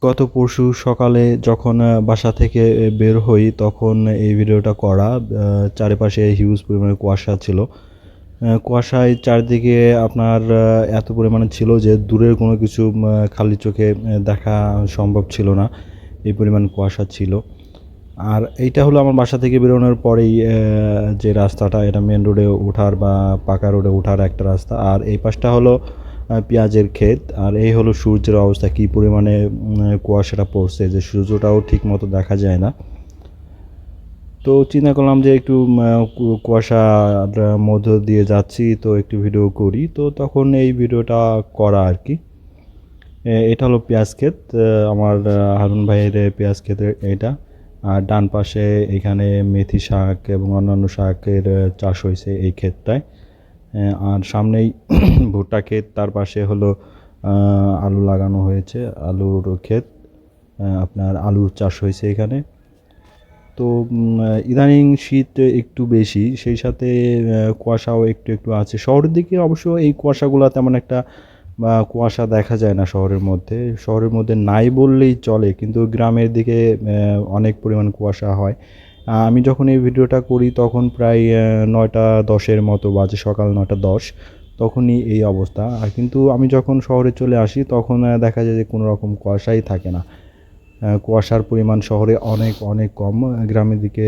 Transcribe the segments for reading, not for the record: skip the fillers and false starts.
গত পরশু সকালে যখন বাসা থেকে বের হই তখন এই ভিডিওটা করা। চারিপাশে হিউজ পরিমাণে কুয়াশা ছিল। কুয়াশায় চারদিকে আপনার এত পরিমাণে ছিল যে দূরের কোনো কিছু খালি চোখে দেখা সম্ভব ছিল না, এই পরিমাণ কুয়াশা ছিল। আর এইটা হলো আমার বাসা থেকে বেরোনোর পরেই যে রাস্তাটা, এটা মেন রোডে ওঠার বা পাকা রোডে ওঠার একটা রাস্তা। আর এই পাশটা হলো পেঁয়াজের ক্ষেত। আর এই হলো সূর্যের অবস্থা, কী পরিমাণে কুয়াশাটা পড়ছে যে সূর্যটাও ঠিক মতো দেখা যায় না। তো চিন্তা করলাম যে একটু কুয়াশার মধ্য দিয়ে যাচ্ছি, তো একটু ভিডিও করি। তো তখন এই ভিডিওটা করা আর কি। এটা হলো পেঁয়াজ ক্ষেত, আমার হারুন ভাইয়ের পেঁয়াজ ক্ষেতের এটা। আর ডান পাশে এখানে মেথি শাক এবং অন্যান্য শাকের চাষ হয়েছে এই ক্ষেতটায়। আর সামনেই ভুট্টা ক্ষেত, তার পাশে হলো আলু লাগানো হয়েছে, আলুর ক্ষেত। আপনার আলুর চাষ হয়েছে এখানে। তো ইদানিং শীত একটু বেশি, সেই সাথে কুয়াশাও একটু একটু আছে। শহরের দিকে অবশ্য এই কুয়াশাগুলো তেমন একটা কুয়াশা দেখা যায় না শহরের মধ্যে। শহরের মধ্যে নাই বললেই চলে, কিন্তু গ্রামের দিকে অনেক পরিমাণ কুয়াশা হয়। আমি যখন এই ভিডিওটা করি তখন প্রায় 9টা 10-এর মতো বাজে, সকাল 9টা 10, তখনই এই অবস্থা। আর কিন্তু আমি যখন শহরে চলে আসি তখন দেখা যায় যে কোনো রকম কুয়াশাই থাকে না। কুয়াশার পরিমাণ শহরে অনেক অনেক কম, গ্রামের দিকে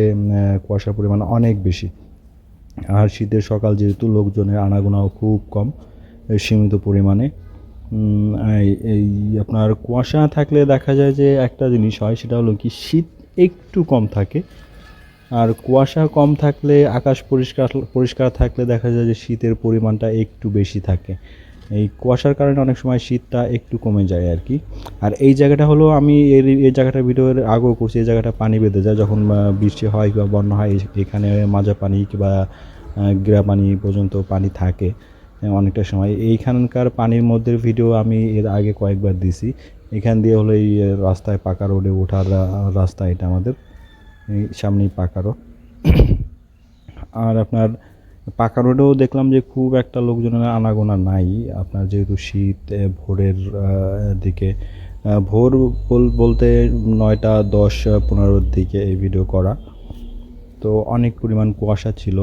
কুয়াশার পরিমাণ অনেক বেশি। আর শীতের সকাল যেহেতু, লোকজনের আনাগোনাও খুব কম, সীমিত পরিমাণে। এই আপনার কুয়াশা থাকলে দেখা যায় যে একটা জিনিস হয়, সেটা হলো কি শীত একটু কম থাকে। আর কুয়াশা কম থাকলে, আকাশ পরিষ্কার পরিষ্কার থাকলে দেখা যায় যে শীতের পরিমাণটা একটু বেশি থাকে। এই কুয়াশার কারণে অনেক সময় শীতটা একটু কমে যায় আর কি। আর এই জায়গাটা হলো, আমি এই জায়গাটা ভিডিওর আগেও করছি, এই জায়গাটা পানি বেঁধে যায় যখন বৃষ্টি হয় বা বন্যা হয়। এখানে মাজা পানি কিংবা গেরা পানি পর্যন্ত পানি থাকে অনেকটা সময়। এইখানকার পানির মধ্যে ভিডিও আমি এর আগে কয়েকবার দিছি। এখান দিয়ে হলো এই রাস্তায়, পাকা রোডে ওঠার রাস্তা এটা আমাদের, এই সামনেই পাকা রোড। আর আপনার পাকা রোডেও দেখলাম যে খুব একটা লোকজনের আনাগোনা নাই, আপনার যেহেতু শীত। ভোরের দিকে, ভোর বলতে 9টা 10-15-র দিকে এই ভিডিও করা। তো অনেক পরিমাণ কুয়াশা ছিল।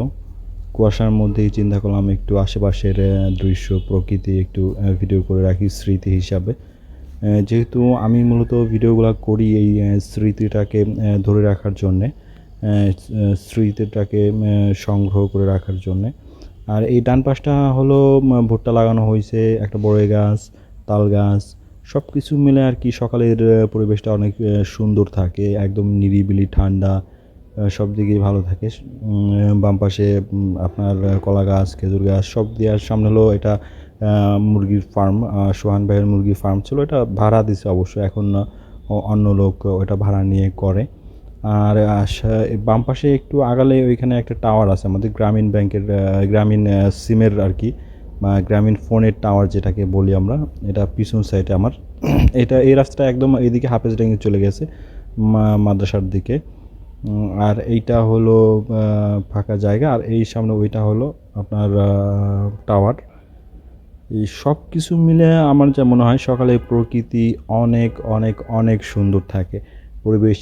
কুয়াশার মধ্যেই চিন্তা করলাম একটু আশেপাশের দৃশ্য, প্রকৃতি একটু ভিডিও করে রাখি স্মৃতি হিসাবে। যেহেতু আমি মূলত ভিডিওগুলো করি এই স্মৃতিটাকে ধরে রাখার জন্যে, স্মৃতিটাকে সংগ্রহ করে রাখার জন্যে। আর এই ডান পাশটা হলো ভুট্টা লাগানো হয়েছে, একটা বড়ই গাছ, তাল গাছ, সব কিছু মিলে আর কি। সকালের পরিবেশটা অনেক সুন্দর থাকে, একদম নিরিবিলি ঠান্ডা, সব দিকেই ভালো থাকে। বাম পাশে আপনার কলা গাছ, খেজুর গাছ, সব দেওয়ার সামনে হলো এটা মুরগির ফার্ম। সোহান ভাইয়ের মুরগির ফার্ম ছিল, এটা ভাড়া দিছে অবশ্য, এখন অন্য লোক ওটা ভাড়া নিয়ে করে। আর বাম পাশে একটু আগালে ওইখানে একটা টাওয়ার আছে আমাদের গ্রামীণ ব্যাংকের, গ্রামীণ সিমের আর কি, বা গ্রামীণ ফোনের টাওয়ার যেটাকে বলি আমরা। এটা পিছন সাইডে আমার। এটা এই রাস্তাটা একদম এইদিকে হাফেজডাঙ্গি চলে গেছে মাদ্রাসার দিকে। আর এইটা হলো ফাঁকা জায়গা, আর এই সামনে ওইটা হলো আপনার টাওয়ার। এই সব কিছু মিলে আমার যা মনে হয়, সকালে প্রকৃতি অনেক অনেক অনেক সুন্দর থাকে, পরিবেশ